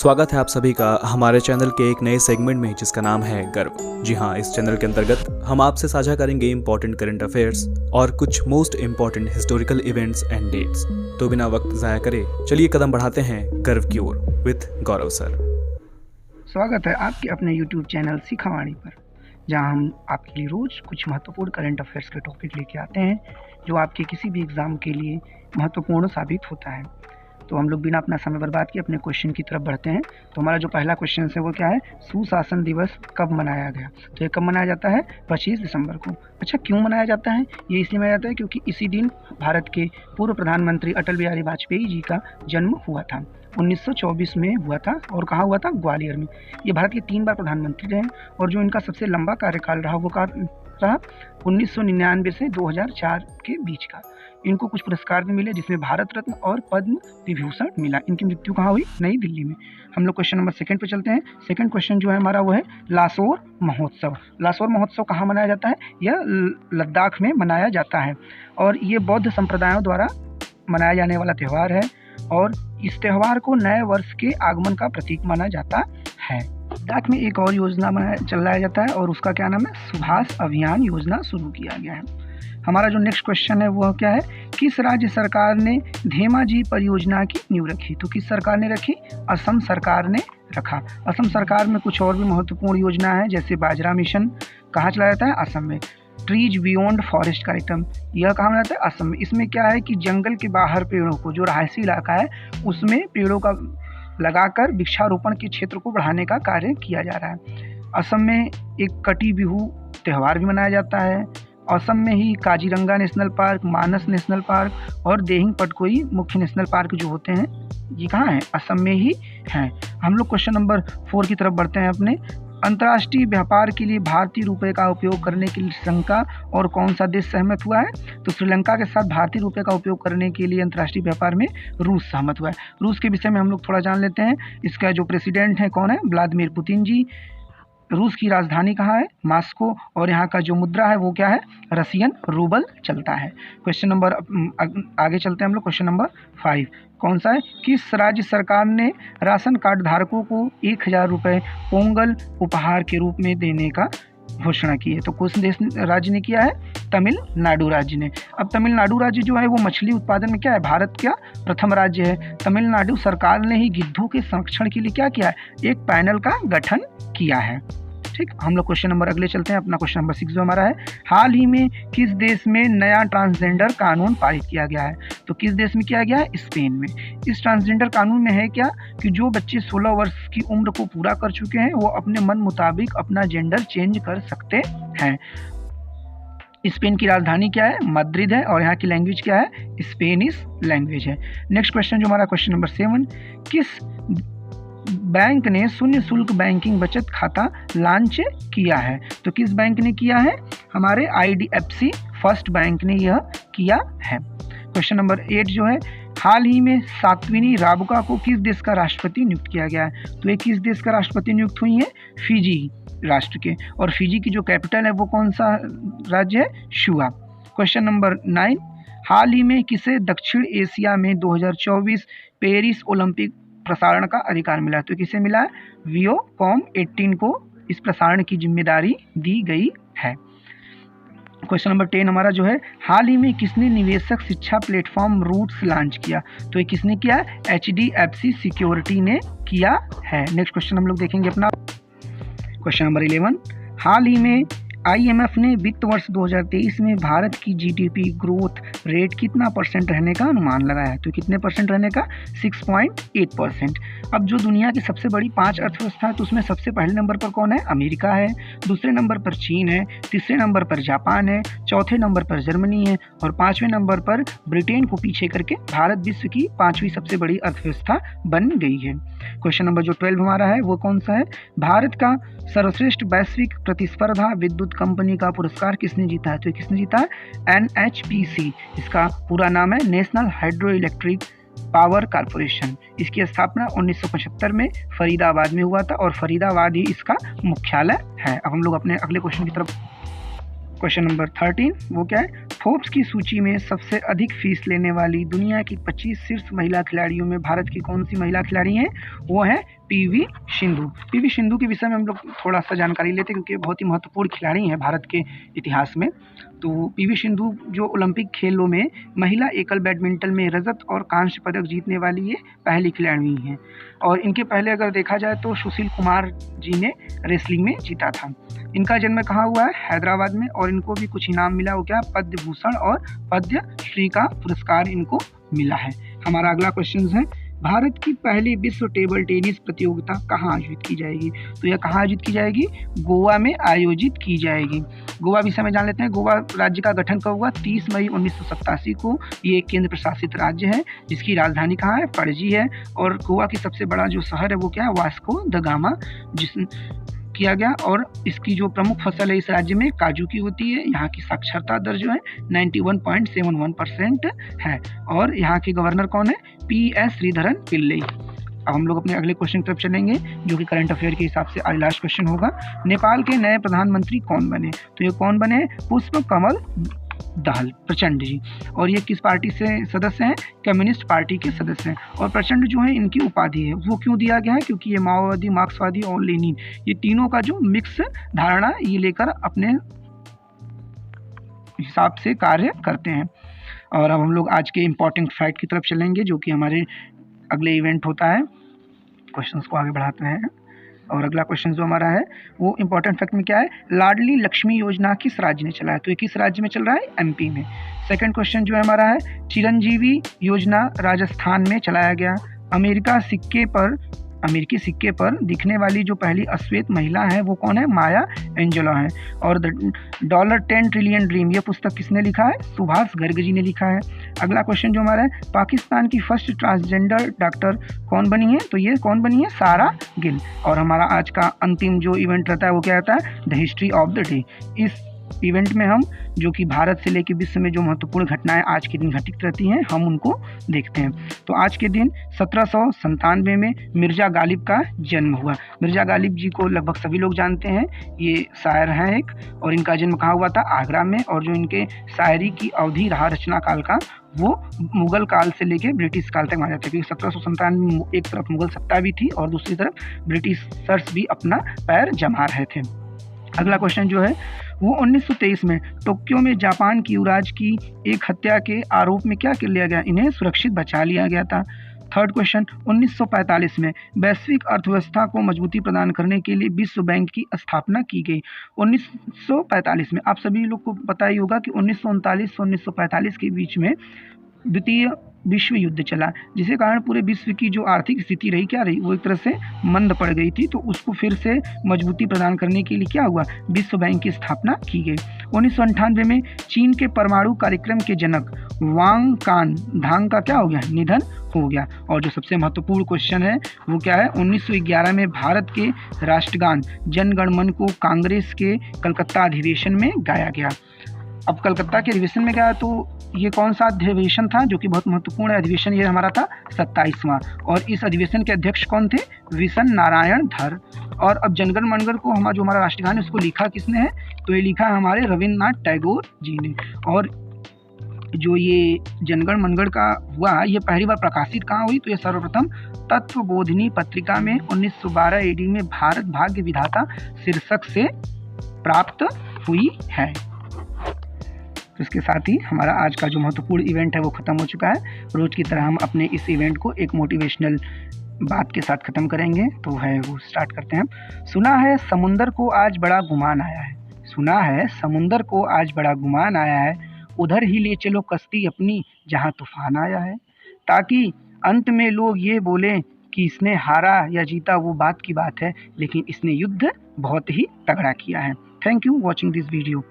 स्वागत है आप सभी का हमारे चैनल के एक नए सेगमेंट में जिसका नाम है गर्व। जी हाँ, इस चैनल के अंतर्गत हम आपसे साझा करेंगे इंपॉर्टेंट करंट अफेयर्स और कुछ most important historical events and dates. तो बिना वक्त ज़ाया करे चलिए कदम बढ़ाते हैं गर्व की ओर विद गौरव सर। स्वागत है आपके अपने YouTube चैनल सीखावाणी पर, जहां हम आपके लिए रोज कुछ महत्वपूर्ण करंट अफेयर्स के टॉपिक लेके आते हैं जो आपके किसी भी एग्जाम के लिए महत्वपूर्ण साबित होता है। तो हम लोग बिना अपना समय बर्बाद किए अपने क्वेश्चन की तरफ बढ़ते हैं। तो हमारा जो पहला क्वेश्चन है वो क्या है, सुशासन दिवस कब मनाया गया? तो ये कब मनाया जाता है? 25 दिसंबर को। अच्छा, क्यों मनाया जाता है? ये इसलिए मनाया जाता है क्योंकि इसी दिन भारत के पूर्व प्रधानमंत्री अटल बिहारी वाजपेयी जी का जन्म हुआ था। 1924 में हुआ था। और कहाँ हुआ था? ग्वालियर में। ये भारत के 3 बार प्रधानमंत्री रहे और जो इनका सबसे लंबा कार्यकाल रहा वो रहा 1999 से 2004 के बीच का। इनको कुछ पुरस्कार भी मिले जिसमें भारत रत्न और पद्म विभूषण मिला। इनकी मृत्यु कहाँ हुई? नई दिल्ली में। हम लोग क्वेश्चन नंबर 2 पे चलते हैं। सेकंड क्वेश्चन जो है हमारा वो है लासोर महोत्सव। लासोर महोत्सव कहाँ मनाया जाता है? यह लद्दाख में मनाया जाता है और ये बौद्ध संप्रदायों द्वारा मनाया जाने वाला त्यौहार है और इस त्यौहार को नए वर्ष के आगमन का प्रतीक माना जाता है। लद्दाख में एक और योजना चलाया जाता है और उसका क्या नाम है? सुभाष अभियान योजना शुरू किया गया है। हमारा जो नेक्स्ट क्वेश्चन है वह क्या है, किस राज्य सरकार ने धेमाजी परियोजना की नींव रखी? तो किस सरकार ने रखी? असम सरकार ने रखा। असम सरकार में कुछ और भी महत्वपूर्ण योजना है, जैसे बाजरा मिशन। कहाँ चलाया जाता है? असम में। ट्रीज बियॉन्ड फॉरेस्ट कार्यक्रम, यह कहाँ बनाता है? असम में। इसमें क्या है कि जंगल के बाहर पेड़ों को, जो रहायशी इलाका है उसमें पेड़ों का लगाकर वृक्षारोपण के क्षेत्र को बढ़ाने का कार्य किया जा रहा है। असम में एक कटी बिहू त्यौहार भी मनाया जाता है। असम में ही काजीरंगा नेशनल पार्क, मानस नेशनल पार्क और देहिंग पटकोई मुख्य नेशनल पार्क जो होते हैं ये कहाँ हैं? असम में ही हैं। हम लोग क्वेश्चन नंबर 4 की तरफ बढ़ते हैं अपने। अंतर्राष्ट्रीय व्यापार के लिए भारतीय रुपये का उपयोग करने के लिए श्रीलंका और कौन सा देश सहमत हुआ है? तो श्रीलंका के साथ भारतीय रुपये का उपयोग करने के लिए अंतर्राष्ट्रीय व्यापार में रूस सहमत हुआ है। रूस के विषय में हम लोग थोड़ा जान लेते हैं। इसका जो प्रेसिडेंट है कौन है? व्लादिमीर पुतिन जी। रूस की राजधानी कहाँ है? मॉस्को। और यहाँ का जो मुद्रा है वो क्या है? रशियन रूबल चलता है। क्वेश्चन नंबर आगे चलते हैं हम लोग। क्वेश्चन नंबर 5 कौन सा है? किस राज्य सरकार ने राशन कार्ड धारकों को 1000 रुपये पोंगल उपहार के रूप में देने का घोषणा की है? तो कौन देश राज्य ने किया है? तमिलनाडु राज्य ने। अब तमिलनाडु राज्य जो है वो मछली उत्पादन में क्या है? भारत का प्रथम राज्य है। तमिलनाडु सरकार ने ही गिद्धों के संरक्षण के लिए क्या किया है? एक पैनल का गठन किया है। ठीक, हम लोग क्वेश्चन नंबर अगले चलते हैं। अपना क्वेश्चन नंबर 6 जो हमारा है, हाल ही में किस देश में नया ट्रांसजेंडर कानून पारित किया गया है? तो किस देश में किया गया है? स्पेन में। इस ट्रांसजेंडर कानून में है क्या कि जो बच्चे 16 वर्ष की उम्र को पूरा कर चुके हैं वो अपने मन मुताबिक अपना जेंडर चेंज कर सकते हैं। स्पेन की राजधानी क्या है? मद्रिद है और यहाँ की लैंग्वेज क्या है? स्पेनिश लैंग्वेज है। नेक्स्ट क्वेश्चन जो हमारा क्वेश्चन नंबर 7, किस बैंक ने शून्य शुल्क बैंकिंग बचत खाता लॉन्च किया है? तो किस बैंक ने किया है? हमारे IDFC फर्स्ट बैंक ने यह किया है। क्वेश्चन नंबर 8 जो है, हाल ही में सात्विनी राबुका को किस देश का राष्ट्रपति नियुक्त किया गया है? तो ये किस देश का राष्ट्रपति नियुक्त हुई है? फिजी राष्ट्र के। और फिजी की जो कैपिटल है वो कौन सा राज्य है? शुआ। क्वेश्चन नंबर 9, हाल ही में किसे दक्षिण एशिया में 2024 पेरिस ओलंपिक प्रसारण का अधिकार मिला? तो किसे मिला है? वियोकॉम 18 को इस प्रसारण की जिम्मेदारी दी गई है। क्वेश्चन नंबर 10 हमारा जो है, हाल ही में किसने निवेशक शिक्षा प्लेटफॉर्म रूट्स लॉन्च किया? तो ये किसने किया है? HDFC सिक्योरिटी ने किया है। नेक्स्ट क्वेश्चन हम लोग देखेंगे अपना क्वेश्चन नंबर 11, हाल ही में IMF ने वित्त वर्ष 2023 में भारत की GDP ग्रोथ रेट कितना % रहने का अनुमान लगाया है? तो कितने % रहने का? 6.8%। अब जो दुनिया की सबसे बड़ी 5 अर्थव्यवस्था है तो उसमें सबसे पहले नंबर पर कौन है? अमेरिका है, दूसरे नंबर पर चीन है, तीसरे नंबर पर जापान है, चौथे नंबर पर जर्मनी है और 5वें नंबर पर ब्रिटेन को पीछे करके भारत विश्व की 5वीं सबसे बड़ी अर्थव्यवस्था बन गई है। क्वेश्चन नंबर जो 12 हमारा है वो कौन सा है? भारत का सर्वश्रेष्ठ वैश्विक प्रतिस्पर्धा विद्युत कंपनी का पुरस्कार किसने जीता है? तो किसने जीता है? NHPC। इसका पूरा नाम है national hydro electric power corporation. इसकी स्थापना 1975 में फरीदाबाद में हुआ था और फरीदाबाद ही इसका मुख्यालय है। अब हम लोग अपने अगले क्वेश्चन की तरफ। क्वेश्चन नंबर 13 वो क्या है? फोर्ब्स की सूची में सबसे अधिक फीस लेने वाली दुनिया की 25 शीर्ष महिला खिलाड़ियों में भारत की कौन सी महिला खिलाड़ी हैं? वो है पीवी सिंधु। पीवी सिंधु के विषय में हम लोग थोड़ा सा जानकारी लेते हैं क्योंकि बहुत ही महत्वपूर्ण खिलाड़ी हैं भारत के इतिहास में। तो पीवी सिंधु जो ओलंपिक खेलों में महिला एकल बैडमिंटन में रजत और कांस्य पदक जीतने वाली ये पहली खिलाड़ी हैं। और इनके पहले अगर देखा जाए तो सुशील कुमार जी ने रेसलिंग में जीता था। इनका जन्म कहाँ हुआ है? हैदराबाद में। और इनको भी कुछ इनाम मिला, वो क्या? पद्म भूषण और पद्म श्री का पुरस्कार इनको मिला है। हमारा अगला क्वेश्चन है, भारत की पहली विश्व टेबल टेनिस प्रतियोगिता कहाँ आयोजित की जाएगी? तो यह कहाँ आयोजित की जाएगी? गोवा में आयोजित की जाएगी। गोवा विषय में जान लेते हैं। गोवा राज्य का गठन कब हुआ? 30 मई 1987 को। ये एक केंद्र प्रशासित राज्य है जिसकी राजधानी कहाँ है? पणजी है। और गोवा की सबसे बड़ा जो शहर है वो क्या है? वास्को द गामा किया गया। और इसकी जो प्रमुख फसल है इस राज्य में काजू की होती है। यहाँ की साक्षरता दर जो है 91.71% है। और यहाँ के गवर्नर कौन है? PS श्रीधरन पिल्लई। अब हम लोग अपने अगले क्वेश्चन की तरफ चलेंगे जो कि करंट अफेयर के हिसाब से आज लास्ट क्वेश्चन होगा। नेपाल के नए प्रधानमंत्री कौन बने? तो ये कौन बने? पुष्प कमल दाहाल प्रचंड जी। और ये किस पार्टी से सदस्य हैं? कम्युनिस्ट पार्टी के सदस्य हैं। और प्रचंड जो है इनकी उपाधि है वो क्यों दिया गया है? क्योंकि ये माओवादी, मार्क्सवादी और लेनिन ये तीनों का जो मिक्स धारणा ये लेकर अपने हिसाब से कार्य करते हैं। और अब हम लोग आज के इम्पोर्टेंट फैक्ट की तरफ चलेंगे जो कि हमारे अगले इवेंट होता है। क्वेश्चंस को आगे बढ़ाते हैं। और अगला क्वेश्चन जो हमारा है वो इम्पोर्टेंट फैक्ट में क्या है? लाडली लक्ष्मी योजना किस राज्य ने चलाया? तो ये किस राज्य में चल रहा है? MP में। सेकंड क्वेश्चन जो है हमारा है, चिरंजीवी योजना राजस्थान में चलाया गया। अमेरिकी सिक्के पर दिखने वाली जो पहली अश्वेत महिला है वो कौन है? माया एंजेलो है। और $10 ट्रिलियन ड्रीम ये पुस्तक किसने लिखा है? सुभाष गर्ग जी ने लिखा है। अगला क्वेश्चन जो हमारा है, पाकिस्तान की फर्स्ट ट्रांसजेंडर डॉक्टर कौन बनी है? तो ये कौन बनी है? सारा गिल। और हमारा आज का अंतिम जो इवेंट रहता है वो क्या रहता है? The history of the day. इस इवेंट में हम जो कि भारत से लेकर विश्व में जो महत्वपूर्ण घटनाएं आज के दिन घटित रहती हैं हम उनको देखते हैं। तो आज के दिन 1797 में मिर्जा गालिब का जन्म हुआ। मिर्जा गालिब जी को लगभग सभी लोग जानते हैं। ये शायर हैं एक, और इनका जन्म कहाँ हुआ था? आगरा में। और जो इनके शायरी की अवधि रहा रचना काल का वो मुगल काल से लेकर ब्रिटिश काल तक माना जाता है, क्योंकि 1797 में एक तरफ मुगल सत्ता भी थी और दूसरी तरफ ब्रिटिशर्स भी अपना पैर जमा रहे थे। अगला क्वेश्चन जो है वो 1923 में टोक्यो में जापान की युवराज की एक हत्या के आरोप में क्या कर लिया गया? इन्हें सुरक्षित बचा लिया गया था। थर्ड क्वेश्चन, 1945 में वैश्विक अर्थव्यवस्था को मजबूती प्रदान करने के लिए विश्व बैंक की स्थापना की गई। 1945 में आप सभी लोग को पता ही होगा कि 1939 से 1945 के बीच में द्वितीय विश्व युद्ध चला, जिसके कारण पूरे विश्व की जो आर्थिक स्थिति रही क्या रही? वो एक तरह से मंद पड़ गई थी। तो उसको फिर से मजबूती प्रदान करने के लिए क्या हुआ? विश्व बैंक की स्थापना की गई। 1998 में चीन के परमाणु कार्यक्रम के जनक वांग कान का क्या हो गया? निधन हो गया। और जो सबसे महत्वपूर्ण क्वेश्चन है वो क्या है? 1911 में भारत के राष्ट्रगान जन गण मन को कांग्रेस के कलकत्ता अधिवेशन में गाया गया। अब कलकत्ता के अधिवेशन में गया तो ये कौन सा अधिवेशन था जो कि बहुत महत्वपूर्ण अधिवेशन ये हमारा था? 27वां। और इस अधिवेशन के अध्यक्ष कौन थे? विशन नारायण धर। और अब जनगण मनगढ़ को जो हमारा राष्ट्रगान है उसको लिखा किसने है? तो ये लिखा है हमारे रविन्द्रनाथ टैगोर जी ने। और जो ये जनगण मनगढ़ का हुआ ये पहली बार प्रकाशित कहाँ हुई? तो ये सर्वप्रथम तत्वबोधिनी पत्रिका में 1912 AD में भारत भाग्य विधाता शीर्षक से प्राप्त हुई है। तो इसके साथ ही हमारा आज का जो महत्वपूर्ण इवेंट है वो ख़त्म हो चुका है। रोज़ की तरह हम अपने इस इवेंट को एक मोटिवेशनल बात के साथ ख़त्म करेंगे। तो है वो स्टार्ट करते हैं। सुना है समुंदर को आज बड़ा गुमान आया है। सुना है समुंदर को आज बड़ा गुमान आया है, उधर ही ले चलो कश्ती अपनी जहाँ तूफान आया है, ताकि अंत में लोग ये बोलें कि इसने हारा या जीता वो बात की बात है, लेकिन इसने युद्ध बहुत ही तगड़ा किया है। Thank you watching this video.